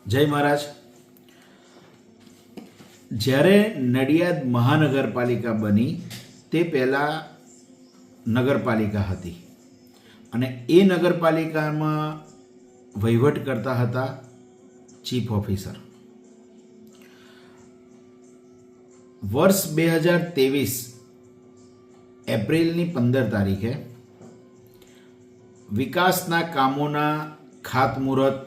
જય મહારાજ. જ્યારે નડિયાદ મહાનગરપાલિકા બની તે પહેલાં નગરપાલિકા હતી અને એ નગરપાલિકામાં વહીવટ કરતા હતા ચીફ ઓફિસર. વર્ષ 2023 એપ્રિલની 15 તારીખે વિકાસના કામોના ખાતમુહૂર્ત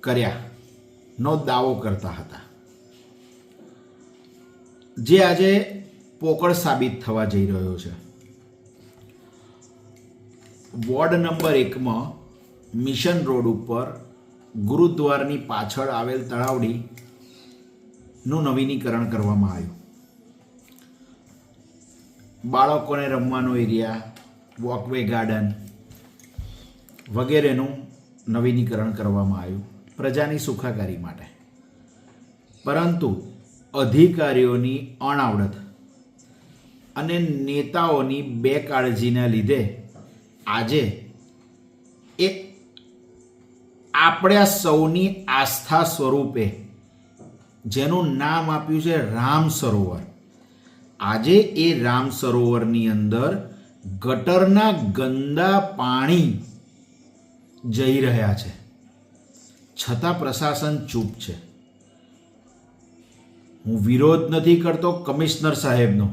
કર્યાનો દાવો કરતા હતા, જે આજે પોકળ સાબિત થવા જઈ રહ્યો છે. વોર્ડ નંબર 1માં મિશન રોડ ઉપર ગુરુદ્વારની પાછળ આવેલ તળાવડીનું નવીનીકરણ કરવામાં આવ્યું. બાળકોને રમવાનો એરિયા, વોકવે ગાર્ડન વગેરેનું નવીનીકરણ કરવામાં આવ્યું પ્રજાની સુખાકારી માટે. પરંતુ અધિકારીઓની અણાવડત અને નેતાઓની બેકાળજીના લીધે આજે એ આપણા સૌની આસ્થા સ્વરૂપે જેનું નામ આપ્યું છે રામ સરોવર, આજે એ રામ સરોવરની અંદર ગટરના ગંદા પાણી જઈ રહ્યા છે, છતાં પ્રશાસન ચૂપ છે. હું વિરોધ નથી કરતો કમિશનર સાહેબનો,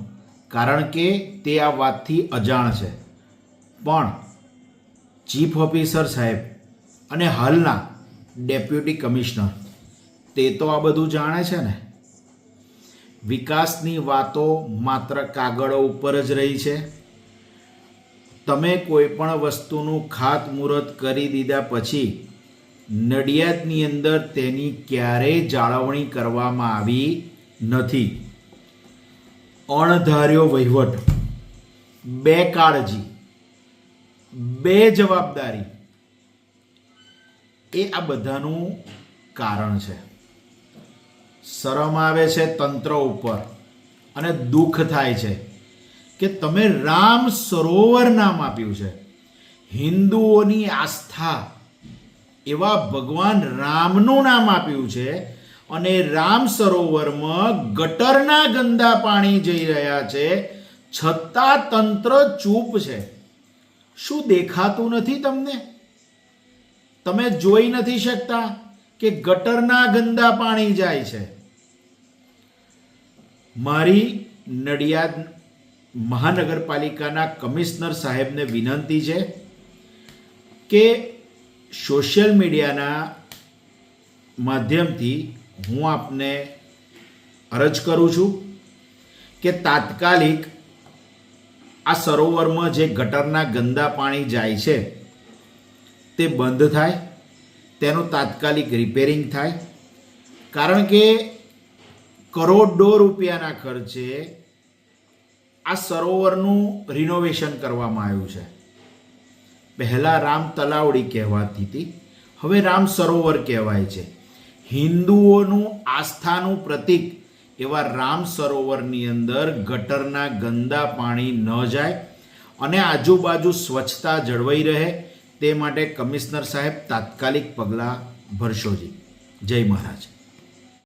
કારણ કે તે આ વાતથી અજાણ છે, પણ ચીફ ઓફિસર સાહેબ અને હાલના ડેપ્યુટી કમિશનર તે તો આ બધું જાણે છે ને. વિકાસની વાતો માત્ર કાગળો ઉપર જ રહી છે. તમે કોઈ પણ વસ્તુનું ખાતમુહૂર્ત કરી દીધા પછી નડિયાદની અંદર તેની ક્યારેય જાળવણી કરવામાં આવી નથી. અણધાર્યો વહીવટ, બેકાળજી, બેજવાબદારી એ આ બધાનું કારણ છે. શરમ આવે છે તંત્ર ઉપર અને દુઃખ થાય છે કે તમે રામ સરોવર નામ આપ્યું છે, હિન્દુઓની આસ્થા એવા ભગવાન રામનું નામ આપ્યું છે, અને રામ સરોવરમાં ગટરના ગંદા પાણી જઈ રહ્યા છે, છતાં તંત્ર ચૂપ છે. શું દેખાતું નથી તમને? તમે જોઈ નથી શકતા કે ગટરના ગંદા પાણી જાય છે? મારી નડિયાદ મહાનગરપાલિકાના કમિશનર સાહેબને વિનંતી છે કે સોશિયલ મીડિયાના માધ્યમથી હું આપને અરજ કરું છું કે તાત્કાલિક આ સરોવરમાં જે ગટરના ગંદા પાણી જાય છે તે બંધ થાય, તેનું તાત્કાલિક રિપેરિંગ થાય. કારણ કે કરોડો રૂપિયાના ખર્ચે આ સરોવરનું રિનોવેશન કરવામાં આવ્યું છે. પહેલાં રામ તલાવડી કહેવાતી હતી, હવે રામ સરોવર કહેવાય છે. હિન્દુઓનું આસ્થાનું પ્રતીક એવા રામ સરોવરની અંદર ગટરના ગંદા પાણી ન જાય અને આજુબાજુ સ્વચ્છતા જળવાઈ રહે તે માટે કમિશનર સાહેબ તાત્કાલિક પગલાં ભરશોજી. જય મહારાજ.